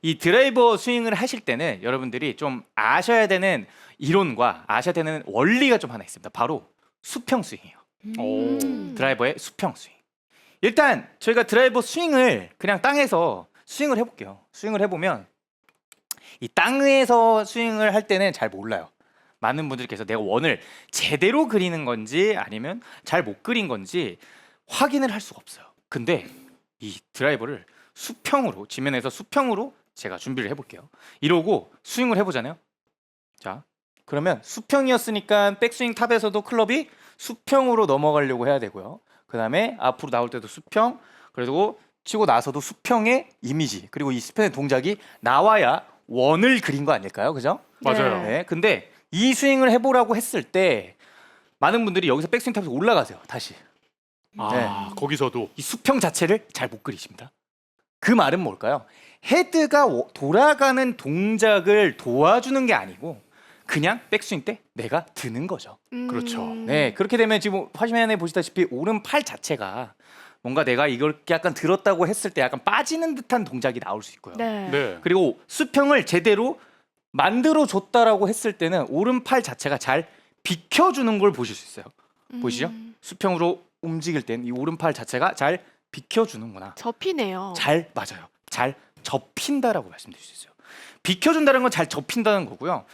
이 드라이버 스윙을 하실 때는 여러분들이 좀 아셔야 되는 이론과 아셔야 되는 원리가 좀 하나 있습니다. 바로 수평 스윙이에요. 드라이버의 수평 스윙. 일단 저희가 드라이버 스윙을 그냥 땅에서 스윙을 해볼게요. 스윙을 해보면 이 땅에서 스윙을 할 때는 잘 몰라요. 많은 분들께서 내가 원을 제대로 그리는 건지 아니면 잘 못 그린 건지 확인을 할 수가 없어요. 근데 이 드라이버를 수평으로, 지면에서 수평으로 제가 준비를 해볼게요. 이러고 스윙을 해보잖아요. 자, 그러면 수평이었으니까 백스윙 탑에서도 클럽이 수평으로 넘어가려고 해야 되고요. 그 다음에 앞으로 나올 때도 수평, 그리고 치고 나서도 수평의 이미지, 그리고 이 수평의 동작이 나와야 원을 그린 거 아닐까요? 그죠? 맞아요. 네. 근데 이 스윙을 해보라고 했을 때 많은 분들이 여기서 백스윙 탑에서 올라가세요. 다시. 아, 거기서도 이 수평 자체를 잘 못 그리십니다. 그 말은 뭘까요? 헤드가 돌아가는 동작을 도와주는 게 아니고 그냥 백스윙 때 내가 드는 거죠. 그렇죠. 네, 그렇게 되면 지금 화면에 보시다시피 오른팔 자체가 뭔가 내가 이걸 약간 들었다고 했을 때 약간 빠지는 듯한 동작이 나올 수 있고요. 네. 네. 그리고 수평을 제대로 만들어 줬다라고 했을 때는 오른팔 자체가 잘 비켜주는 걸 보실 수 있어요. 보이시죠? 수평으로 움직일 땐 이 오른팔 자체가 잘 비켜주는구나. 접히네요. 잘 맞아요. 잘 접힌다라고 말씀드릴 수 있어요. 비켜준다는 건 잘 접힌다는 거고요.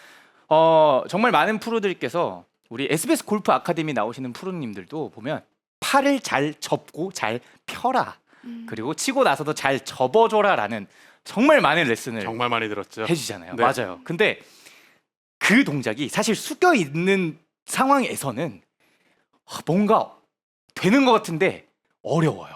정말 많은 프로들께서 우리 SBS 골프 아카데미 나오시는 프로님들도 보면 팔을 잘 접고 잘 펴라. 그리고 치고 나서도 잘 접어줘라라는 정말 많은 레슨을 정말 많이 들었죠. 해주잖아요. 네. 맞아요. 근데 그 동작이 사실 숙여 있는 상황에서는 뭔가 되는 것 같은데 어려워요.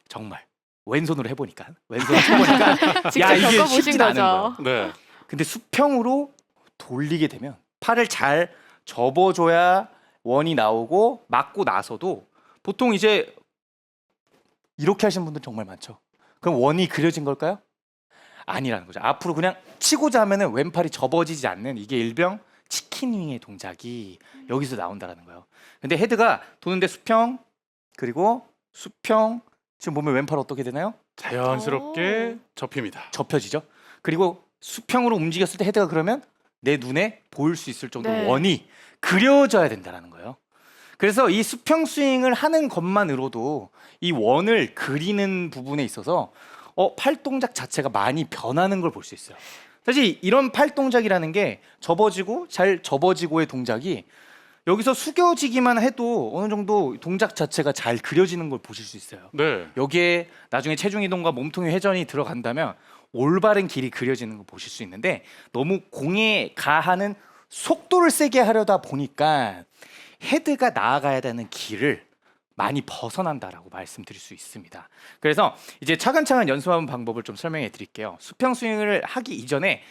정말 왼손으로 해보니까 왼손으로 해보니까 직접 이게 겪어보신 쉽지 않은 거예요. 거죠. 네. 근데 수평으로 돌리게 되면 팔을 잘 접어줘야 원이 나오고 맞고 나서도 보통 이제 이렇게 하시는 분들 정말 많죠. 그럼 원이 그려진 걸까요? 아니라는 거죠. 앞으로 그냥 치고자 하면은 왼팔이 접어지지 않는 이게 일명 치킨윙의 동작이 여기서 나온다라는 거예요. 근데 헤드가 도는데 수평 그리고 수평 지금 보면 왼팔 어떻게 되나요? 자연스럽게 오. 접힙니다. 접혀지죠. 그리고 수평으로 움직였을 때 헤드가 그러면 내 눈에 보일 수 있을 정도로 네. 원이 그려져야 된다는 거예요. 그래서 이 수평 스윙을 하는 것만으로도 이 원을 그리는 부분에 있어서 팔 동작 자체가 많이 변하는 걸 볼 수 있어요. 사실 이런 팔 동작이라는 게 접어지고 잘 접어지고의 동작이 여기서 숙여지기만 해도 어느 정도 동작 자체가 잘 그려지는 걸 보실 수 있어요. 네. 여기에 나중에 체중 이동과 몸통의 회전이 들어간다면 올바른 길이 그려지는 걸 보실 수 있는데 너무 공에 가하는 속도를 세게 하려다 보니까 헤드가 나아가야 되는 길을 많이 벗어난다라고 말씀드릴 수 있습니다. 그래서 이제 차근차근 연습하는 방법을 좀 설명해 드릴게요. 수평 스윙을 하기 이전에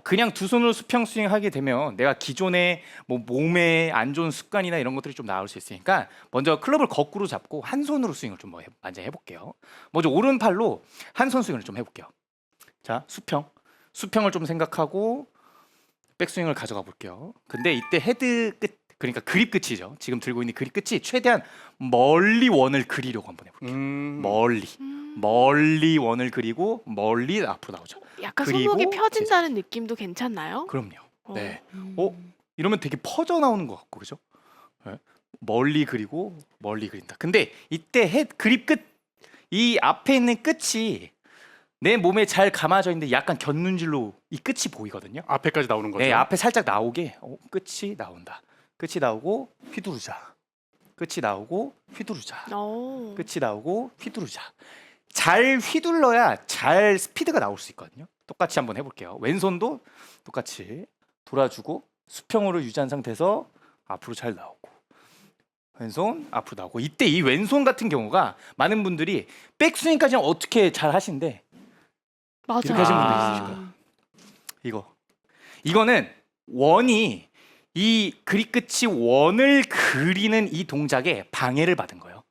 그냥 두 손으로 수평 스윙 하게 되면 내가 기존에 뭐 몸에 안 좋은 습관이나 이런 것들이 좀 나올 수 있으니까 먼저 클럽을 거꾸로 잡고 한 손으로 스윙을 좀 먼저 해볼게요. 먼저 오른팔로 한 손 스윙을 좀 해볼게요. 자, 수평을 좀 생각하고 백스윙을 가져가 볼게요. 근데 이때 헤드 끝, 그러니까 그립 끝이죠. 지금 들고 있는 그립 끝이 최대한 멀리 원을 그리려고 한번 해볼게요. 멀리 원을 그리고 멀리 앞으로 나오죠. 약간 그리고 손목이 펴진다는 느낌도 괜찮나요? 그럼요. 네. 어. 이러면 되게 퍼져 나오는 것 같고 그죠? 네. 멀리 그리고 멀리 그린다. 근데 이때 그립 끝, 이 앞에 있는 끝이 내 몸에 잘 감아져 있는데 약간 곁눈질로 이 끝이 보이거든요. 앞에까지 나오는 거죠. 네, 앞에 살짝 나오게 끝이 나온다. 끝이 나오고 휘두르자. 끝이 나오고 휘두르자. 오. 끝이 나오고 휘두르자. 잘 휘둘러야 잘 스피드가 나올 수 있거든요. 똑같이 한번 해볼게요. 왼손도 똑같이 돌아주고 수평으로 유지한 상태에서 앞으로 잘 나오고 왼손 앞으로 나오고 이때 이 왼손 같은 경우가 많은 분들이 백스윙까지는 어떻게 잘 하시는데 맞아요. 이렇게 하시는 분들 아. 있으실 거예요. 이거는 원이 이 그립 끝이 원을 그리는 이 동작에 방해를 받은 거예요.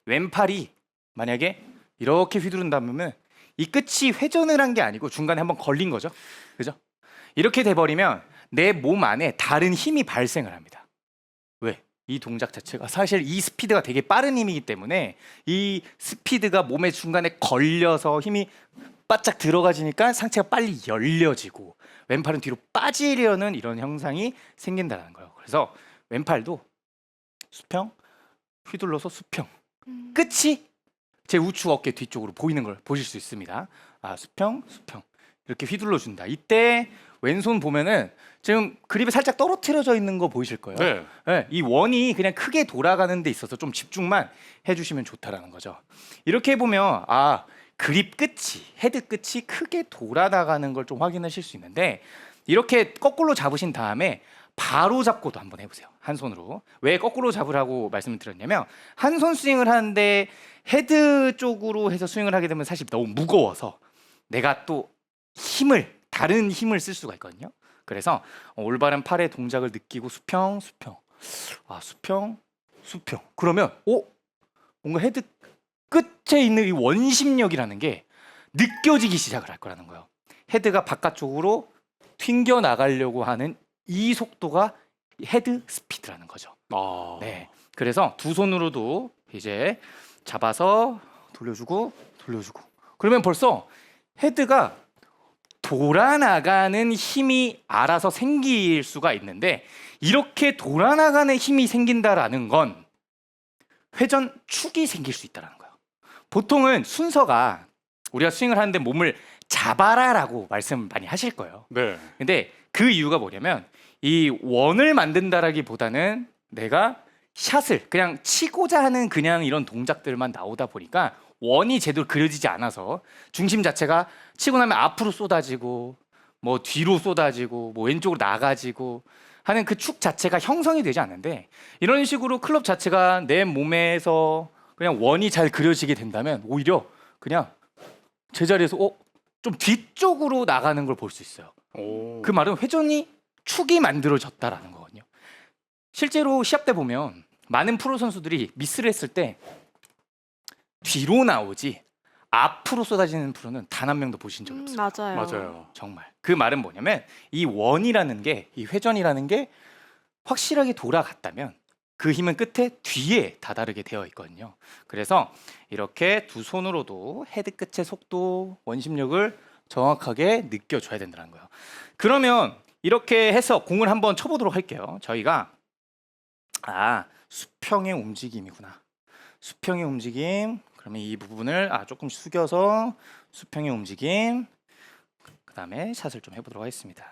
왼팔이 만약에 이렇게 휘두른다면 이 끝이 회전을 한 게 아니고 중간에 한번 걸린 거죠. 그죠? 이렇게 돼버리면 내 몸 안에 다른 힘이 발생을 합니다. 왜? 이 동작 자체가 사실 이 스피드가 되게 빠른 힘이기 때문에 이 스피드가 몸의 중간에 걸려서 힘이 바짝 들어가지니까 상체가 빨리 열려지고 왼팔은 뒤로 빠지려는 이런 현상이 생긴다는 거예요. 그래서 왼팔도 수평, 휘둘러서 수평. 끝이 제 우측 어깨 뒤쪽으로 보이는 걸 보실 수 있습니다. 수평, 수평 이렇게 휘둘러 준다. 이때 왼손 보면은 지금 그립이 살짝 떨어뜨려져 있는 거 보이실 거예요. 네. 네, 이 원이 그냥 크게 돌아가는 데 있어서 좀 집중만 해주시면 좋다라는 거죠. 이렇게 보면 그립 끝이, 헤드 끝이 크게 돌아나가는 걸 좀 확인하실 수 있는데 이렇게 거꾸로 잡으신 다음에 바로 잡고도 한번 해보세요. 한 손으로. 왜 거꾸로 잡으라고 말씀을 드렸냐면 한 손 스윙을 하는데 헤드 쪽으로 해서 스윙을 하게 되면 사실 너무 무거워서 내가 또 다른 힘을 쓸 수가 있거든요. 그래서 올바른 팔의 동작을 느끼고 수평, 수평. 수평, 수평. 그러면 뭔가 헤드 끝에 있는 이 원심력이라는 게 느껴지기 시작을 할 거라는 거예요. 헤드가 바깥쪽으로 튕겨 나가려고 하는 이 속도가 헤드 스피드라는 거죠. 네. 그래서 두 손으로도 이제 잡아서 돌려주고 돌려주고. 그러면 벌써 헤드가 돌아나가는 힘이 알아서 생길 수가 있는데 이렇게 돌아나가는 힘이 생긴다라는 건 회전 축이 생길 수 있다는 거예요. 보통은 순서가 우리가 스윙을 하는데 몸을 잡아라라고 말씀 많이 하실 거예요. 네. 근데 그 이유가 뭐냐면 이 원을 만든다라기보다는 내가 샷을 그냥 치고자 하는 그냥 이런 동작들만 나오다 보니까 원이 제대로 그려지지 않아서 중심 자체가 치고 나면 앞으로 쏟아지고 뭐 뒤로 쏟아지고 뭐 왼쪽으로 나가지고 하는 그 축 자체가 형성이 되지 않는데 이런 식으로 클럽 자체가 내 몸에서 그냥 원이 잘 그려지게 된다면 오히려 그냥 제자리에서 좀 뒤쪽으로 나가는 걸 볼 수 있어요. 그 말은 회전이 축이 만들어졌다라는 거거든요. 실제로 시합 때 보면 많은 프로 선수들이 미스를 했을 때 뒤로 나오지 앞으로 쏟아지는 프로는 단 한 명도 보신 적이 없어요. 맞아요. 맞아요. 정말. 그 말은 뭐냐면 이 원이라는 게, 이 회전이라는 게 확실하게 돌아갔다면 그 힘은 끝에 뒤에 다다르게 되어 있거든요. 그래서 이렇게 두 손으로도 헤드 끝의 속도, 원심력을 정확하게 느껴줘야 된다는 거예요. 그러면 이렇게 해서 공을 한번 쳐보도록 할게요. 저희가 수평의 움직임이구나. 수평의 움직임. 그러면 이 부분을 조금 숙여서 수평의 움직임. 그 다음에 샷을 좀 해보도록 하겠습니다.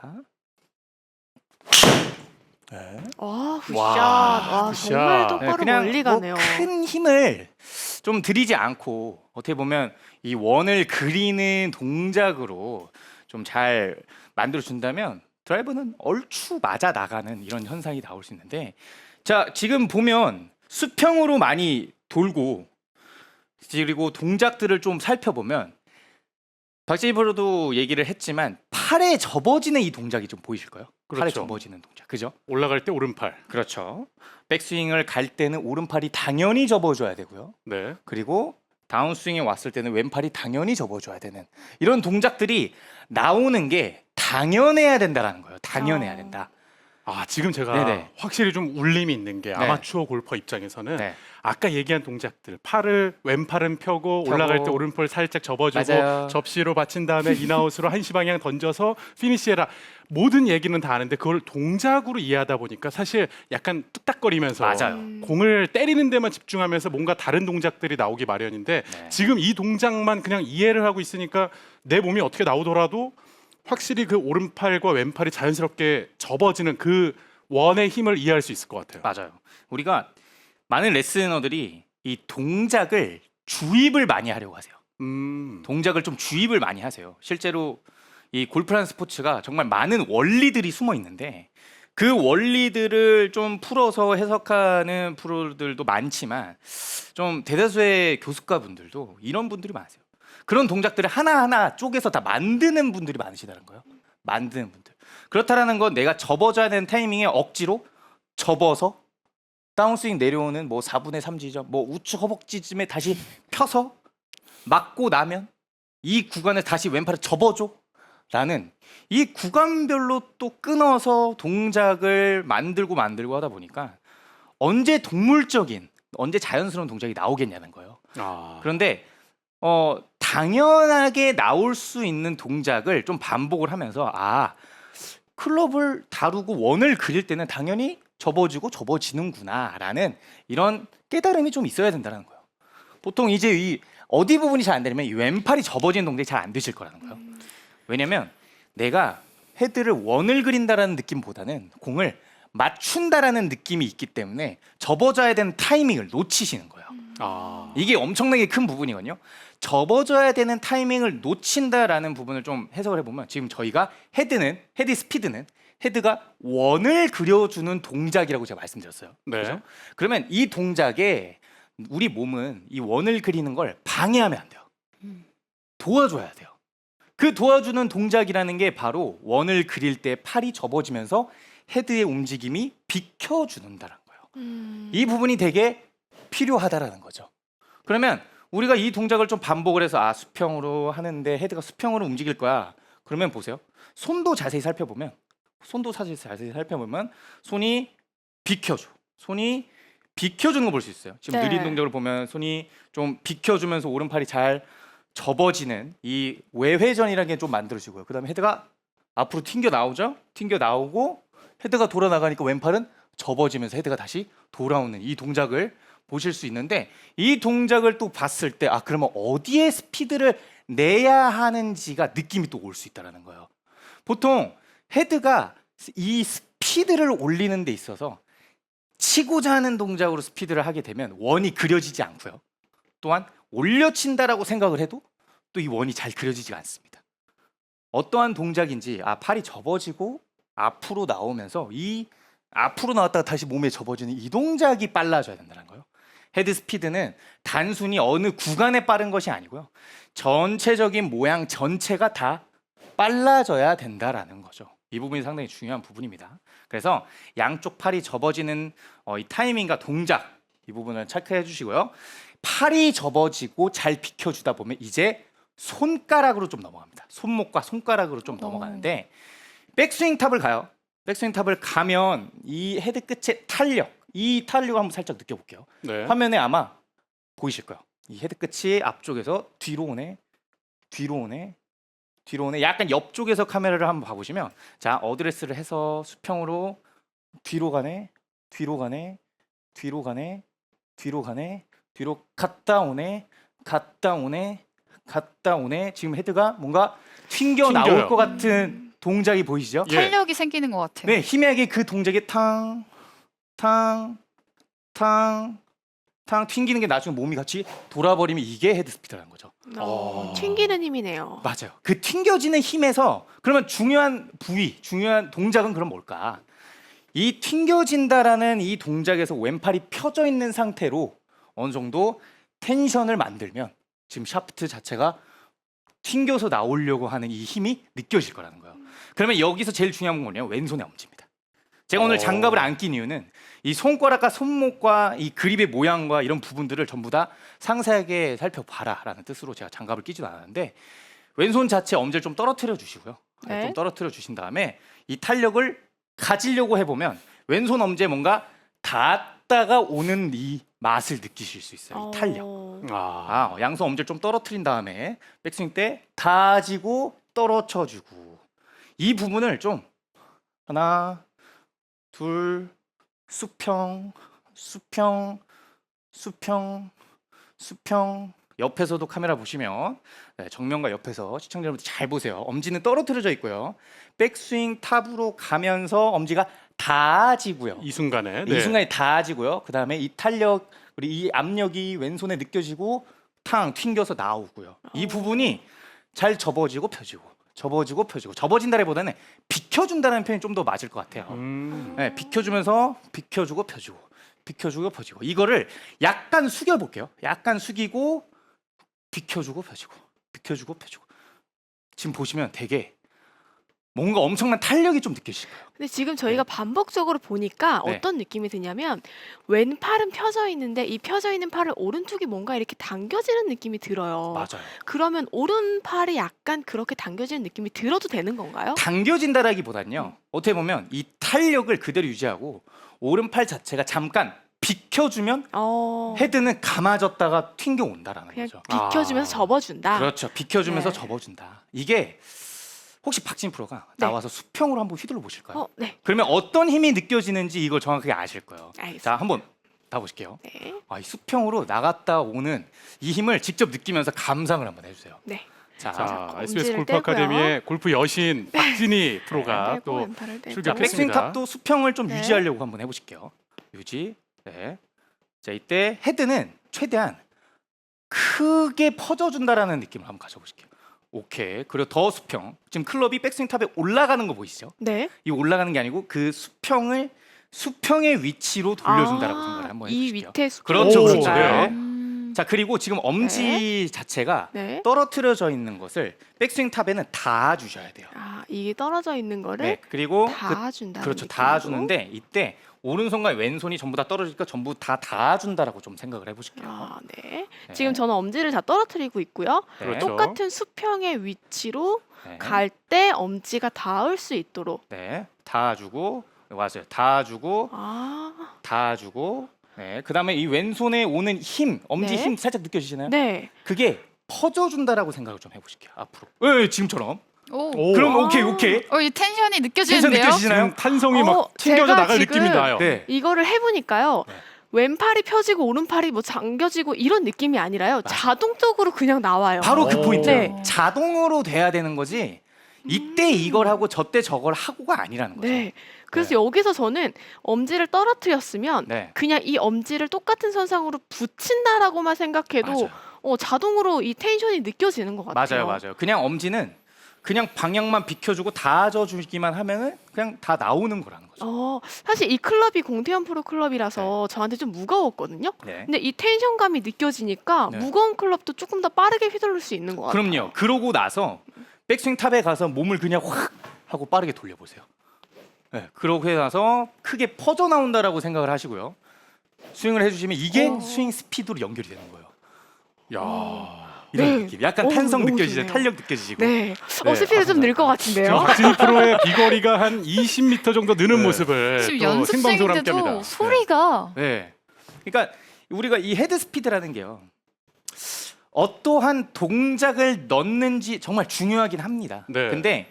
네. 굿샷. 와, 굿샷. 정말 똑바로 그냥 멀리 뭐 가네요. 큰 힘을 좀 들이지 않고 어떻게 보면 이 원을 그리는 동작으로 좀 잘 만들어 준다면 드라이버는 얼추 맞아 나가는 이런 현상이 나올 수 있는데, 자 지금 보면 수평으로 많이 돌고 그리고 동작들을 좀 살펴보면 박재희 프로도 얘기를 했지만 팔에 접어지는 이 동작이 좀 보이실까요? 팔에 그렇죠. 접어지는 동작, 그죠? 올라갈 때 오른팔. 그렇죠. 백스윙을 갈 때는 오른팔이 당연히 접어줘야 되고요. 네. 그리고 다운스윙에 왔을 때는 왼팔이 당연히 접어줘야 되는 이런 동작들이 나오는 게 당연해야 된다라는 거예요. 당연해야 된다. 지금 제가 네네. 확실히 좀 울림이 있는 게 네. 아마추어 골퍼 입장에서는 네. 아까 얘기한 동작들 왼팔은 펴고 올라갈 때 오른팔 살짝 접어주고 맞아요. 접시로 받친 다음에 인아웃으로 한시 방향 던져서 피니시해라. 모든 얘기는 다 아는데 그걸 동작으로 이해하다 보니까 사실 약간 뚝딱거리면서 맞아요. 공을 때리는 데만 집중하면서 뭔가 다른 동작들이 나오기 마련인데 네. 지금 이 동작만 그냥 이해를 하고 있으니까 내 몸이 어떻게 나오더라도 확실히 그 오른팔과 왼팔이 자연스럽게 접어지는 그 원의 힘을 이해할 수 있을 것 같아요. 맞아요. 우리가 많은 레슨너들이 이 동작을 주입을 많이 하려고 하세요. 동작을 좀 주입을 많이 하세요. 실제로 이 골프라는 스포츠가 정말 많은 원리들이 숨어 있는데 그 원리들을 좀 풀어서 해석하는 프로들도 많지만 좀 대다수의 교습가 분들도 이런 분들이 많으세요. 그런 동작들을 하나하나 쪼개서 다 만드는 분들이 많으시다는 거예요. 만드는 분들. 그렇다라는 건 내가 접어줘야 되는 타이밍에 억지로 접어서 다운스윙 내려오는 뭐 4분의 3 지점, 뭐 우측 허벅지쯤에 다시 펴서 맞고 나면 이 구간을 다시 왼팔에 접어줘 라는 이 구간별로 또 끊어서 동작을 만들고 하다 보니까 언제 동물적인, 언제 자연스러운 동작이 나오겠냐는 거예요. 아. 그런데 당연하게 나올 수 있는 동작을 좀 반복을 하면서 클럽을 다루고 원을 그릴 때는 당연히 접어지고 접어지는구나라는 이런 깨달음이 좀 있어야 된다는 거예요. 보통 이제 이 어디 부분이 잘 안 되냐면 이 왼팔이 접어지는 동작이 잘 안 되실 거라는 거예요. 왜냐면 내가 헤드를 원을 그린다라는 느낌보다는 공을 맞춘다라는 느낌이 있기 때문에 접어져야 되는 타이밍을 놓치시는 거예요. 아. 이게 엄청나게 큰 부분이거든요. 접어져야 되는 타이밍을 놓친다라는 부분을 좀 해석을 해보면 지금 저희가 헤드 스피드는 헤드가 원을 그려주는 동작이라고 제가 말씀드렸어요. 네. 그죠? 그러면 이 동작에 우리 몸은 이 원을 그리는 걸 방해하면 안 돼요. 도와줘야 돼요. 그 도와주는 동작이라는 게 바로 원을 그릴 때 팔이 접어지면서 헤드의 움직임이 비켜주는다는 거예요. 이 부분이 되게 필요하다라는 거죠. 그러면 우리가 이 동작을 좀 반복을 해서 수평으로 하는데 헤드가 수평으로 움직일 거야. 그러면 보세요. 손도 자세히 살펴보면 손이 비켜줘. 손이 비켜주는 거 볼 수 있어요. 지금 네. 느린 동작을 보면 손이 좀 비켜주면서 오른팔이 잘 접어지는 이 외회전이라는 게 좀 만들어지고요. 그다음에 헤드가 앞으로 튕겨 나오죠. 튕겨 나오고 헤드가 돌아 나가니까 왼팔은 접어지면서 헤드가 다시 돌아오는 이 동작을 보실 수 있는데 이 동작을 또 봤을 때 그러면 어디에 스피드를 내야 하는지가 느낌이 또 올 수 있다라는 거예요. 보통 헤드가 이 스피드를 올리는 데 있어서 치고자 하는 동작으로 스피드를 하게 되면 원이 그려지지 않고요. 또한 올려친다라고 생각을 해도 또 이 원이 잘 그려지지가 않습니다. 어떠한 동작인지 팔이 접어지고 앞으로 나오면서 이 앞으로 나왔다가 다시 몸에 접어지는 이 동작이 빨라져야 된다는 거예요. 헤드 스피드는 단순히 어느 구간에 빠른 것이 아니고요. 전체적인 모양 전체가 다 빨라져야 된다라는 거죠. 이 부분이 상당히 중요한 부분입니다. 그래서 양쪽 팔이 접어지는 이 타이밍과 동작 이 부분을 체크해 주시고요. 팔이 접어지고 잘 비켜주다 보면 이제 손가락으로 좀 넘어갑니다. 손목과 손가락으로 좀 넘어가는데 백스윙 탑을 가요. 백스윙 탑을 가면 이 헤드 끝의 탄력, 이 탄력을 한번 살짝 느껴볼게요. 네. 화면에 아마 보이실 거예요. 이 헤드 끝이 앞쪽에서 뒤로 오네, 뒤로 오네, 뒤로 오네. 약간 옆쪽에서 카메라를 한번 봐보시면 자 어드레스를 해서 수평으로 뒤로 가네, 뒤로 가네, 뒤로 가네, 뒤로 가네, 뒤로 갔다 오네, 갔다 오네, 갔다 오네. 지금 헤드가 뭔가 튕겨 나올 튕겨요. 것 같은 동작이 보이시죠? 예. 탄력이 생기는 것 같아요. 네, 희미하게 그 동작에 탕 튕기는 게 나중에 몸이 같이 돌아버리면 이게 헤드 스피드라는 거죠. 튕기는 힘이네요. 맞아요. 그 튕겨지는 힘에서 그러면 중요한 부위, 중요한 동작은 그럼 뭘까? 이 튕겨진다라는 이 동작에서 왼팔이 펴져 있는 상태로 어느 정도 텐션을 만들면 지금 샤프트 자체가 튕겨서 나오려고 하는 이 힘이 느껴질 거라는 거예요. 그러면 여기서 제일 중요한 건 뭐냐면 왼손의 엄지입니다. 제가 오늘 장갑을 안 낀 이유는 이 손가락과 손목과 이 그립의 모양과 이런 부분들을 전부 다 상세하게 살펴봐라라는 뜻으로 제가 장갑을 끼지도 않았는데 왼손 자체 엄지를 좀 떨어뜨려 주시고요. 네. 좀 떨어뜨려 주신 다음에 이 탄력을 가지려고 해보면 왼손 엄지에 뭔가 닿다가 오는 이 맛을 느끼실 수 있어요. 이 탄력. 양손 엄지를 좀 떨어뜨린 다음에 백스윙 때 다지고 떨어쳐주고 이 부분을 좀 하나, 둘, 수평, 수평, 수평, 수평. 옆에서도 카메라 보시면 정면과 옆에서 시청자 여러분들 잘 보세요. 엄지는 떨어뜨려져 있고요. 백스윙 탑으로 가면서 엄지가 닿아지고요. 이 순간에. 이 순간에 닿아지고요. 그 다음에 이 탄력, 그리고 이 압력이 왼손에 느껴지고 탕 튕겨서 나오고요. 이 부분이 잘 접어지고 펴지고, 접어지고 펴지고, 접어진다기보다는 비켜준다는 표현이 좀 더 맞을 것 같아요. 네, 비켜주면서 비켜주고 펴주고, 비켜주고 펴지고. 이거를 약간 숙여볼게요. 약간 숙이고 비켜주고 펴지고, 비켜주고 펴지고. 지금 보시면 되게 뭔가 엄청난 탄력이 좀 느껴질 거예요. 근데 지금 저희가 반복적으로 보니까 네. 어떤 느낌이 드냐면 왼팔은 펴져 있는데 이 펴져 있는 팔을 오른쪽이 뭔가 이렇게 당겨지는 느낌이 들어요. 맞아요. 그러면 오른팔이 약간 그렇게 당겨지는 느낌이 들어도 되는 건가요? 당겨진다라기보단요. 어떻게 보면 이 탄력을 그대로 유지하고 오른팔 자체가 잠깐 비켜주면 헤드는 감아졌다가 튕겨온다라는 그냥 거죠. 비켜주면서 접어준다. 그렇죠. 비켜주면서 네. 접어준다. 이게 혹시 박진 프로가 네. 나와서 수평으로 한번 휘둘러 보실까요? 네. 그러면 어떤 힘이 느껴지는지 이걸 정확하게 아실 거예요. 알겠습니다. 자, 한번 나보실게요. 네. 이 수평으로 나갔다 오는 이 힘을 직접 느끼면서 감상을 한번 해주세요. 네. 자, 자, SBS 엄지를 골프 떼고요. 아카데미의 골프 여신 박진희 프로가 떼고 또 왼팔을 떼고. 자, 백스윙 출격했습니다. 탑도 수평을 좀 네. 유지하려고 한번 해보실게요. 유지. 네. 자, 이때 헤드는 최대한 크게 퍼져준다라는 느낌을 한번 가져보실게요. 오케이. 그리고 더 수평. 지금 클럽이 백스윙 탑에 올라가는 거 보이시죠? 네. 이 올라가는 게 아니고 그 수평을 수평의 위치로 돌려준다라고 생각을 한번 이 해주실게요. 밑에 그렇죠, 오, 그렇죠. 네. 자, 그리고 지금 엄지 자체가 네. 떨어뜨려져 있는 것을 백스윙 탑에는 닿아주셔야 돼요. 이게 떨어져 있는 거를 네, 그리고 닿아준다. 그렇죠, 닿아주는데 이때 오른손과 왼손이 전부 다 떨어지니까 전부 다 닿아준다라고 좀 생각을 해보실게요. 네. 네. 지금 저는 엄지를 다 떨어뜨리고 있고요. 네. 그렇죠. 똑같은 수평의 위치로 네. 갈 때 엄지가 닿을 수 있도록. 네, 닿아주고 맞아요. 닿아주고 닿아주고. 네, 그다음에 이 왼손에 오는 힘, 엄지 네. 힘 살짝 느껴지시나요? 네. 그게 퍼져준다라고 생각을 좀 해보실게요. 앞으로. 네, 지금처럼. 오. 그럼 아. 오케이. 이 텐션이 텐션 느껴지는데요. 느껴지시나요? 지금 탄성이 막 튕겨져 제가 나갈 지금 느낌인가요? 네. 이거를 해보니까요. 네. 왼팔이 펴지고 오른팔이 뭐 잠겨지고 이런 느낌이 아니라요. 자동적으로 그냥 나와요. 바로 그 오. 포인트예요. 네. 자동으로 돼야 되는 거지. 이때 이걸 하고 저때 저걸 하고가 아니라는 거죠. 네. 그래서 네. 여기서 저는 엄지를 떨어뜨렸으면 네. 그냥 이 엄지를 똑같은 선상으로 붙인다라고만 생각해도 맞아요. 자동으로 이 텐션이 느껴지는 것 같아요. 맞아요. 그냥 엄지는 그냥 방향만 비켜주고 닿아줘 주기만 하면은 그냥 다 나오는 거라는 거죠. 사실 이 클럽이 공태현 프로 클럽이라서 저한테 좀 무거웠거든요. 네. 근데 이 텐션감이 느껴지니까 네. 무거운 클럽도 조금 더 빠르게 휘두를 수 있는 것 같아요. 그럼요. 그러고 나서 백스윙 탑에 가서 몸을 그냥 확 하고 빠르게 돌려보세요. 네. 그러고 나서 크게 퍼져 나온다라고 생각을 하시고요. 스윙을 해주시면 이게 스윙 스피드로 연결이 되는 거예요. 야. 이런 네. 느낌. 약간 탄성 너무 느껴지죠. 좋네요. 탄력 느껴지시고. 네. 네, 스피드 좀 늘 것 지금 같은데요. 박진희 프로의 비거리가 한 20m 정도 느는 네. 모습을 지금 또 생방송으로 연습생인데도 함께합니다. 소리가 네. 그러니까 우리가 이 헤드 스피드라는 게요. 어떠한 동작을 넣는지 정말 중요하긴 합니다. 네. 근데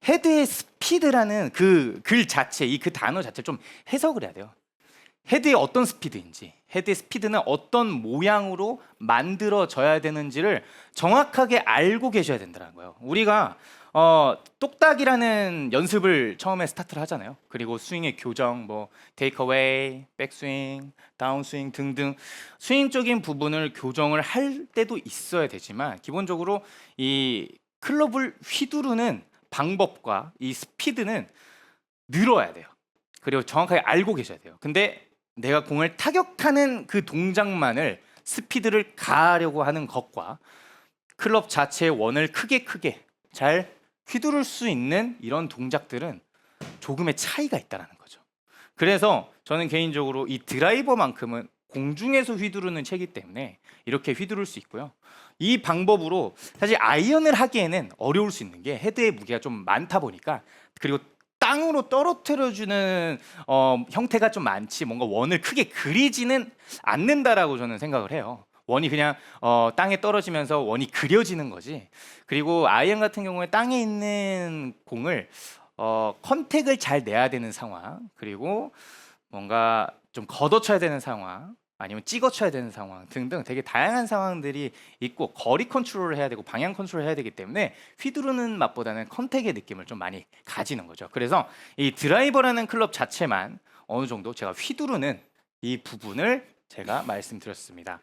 헤드의 스피드라는 그 글 자체, 이 그 단어 자체를 좀 해석을 해야 돼요. 헤드의 어떤 스피드인지, 헤드의 스피드는 어떤 모양으로 만들어져야 되는지를 정확하게 알고 계셔야 된다는 거예요. 우리가 똑딱이라는 연습을 처음에 스타트를 하잖아요. 그리고 스윙의 교정, 뭐 테이크어웨이, 백스윙, 다운스윙 등등 스윙적인 부분을 교정을 할 때도 있어야 되지만 기본적으로 이 클럽을 휘두르는 방법과 이 스피드는 늘어야 돼요. 그리고 정확하게 알고 계셔야 돼요. 근데 내가 공을 타격하는 그 동작만을 스피드를 가하려고 하는 것과 클럽 자체의 원을 크게 잘 휘두를 수 있는 이런 동작들은 조금의 차이가 있다는 거죠. 그래서 저는 개인적으로 이 드라이버만큼은 공중에서 휘두르는 채기 때문에 이렇게 휘두를 수 있고요. 이 방법으로 사실 아이언을 하기에는 어려울 수 있는 게 헤드의 무게가 좀 많다 보니까 그리고 땅으로 떨어뜨려주는 형태가 좀 많지 뭔가 원을 크게 그리지는 않는다라고 저는 생각을 해요. 원이 그냥 땅에 떨어지면서 원이 그려지는 거지. 그리고 아이언 같은 경우에 땅에 있는 공을 컨택을 잘 내야 되는 상황, 그리고 뭔가 좀 걷어쳐야 되는 상황, 아니면 찍어쳐야 되는 상황 등등 되게 다양한 상황들이 있고 거리 컨트롤을 해야 되고 방향 컨트롤을 해야 되기 때문에 휘두르는 맛보다는 컨택의 느낌을 좀 많이 가지는 거죠. 그래서 이 드라이버라는 클럽 자체만 어느 정도 제가 휘두르는 이 부분을 제가 말씀드렸습니다.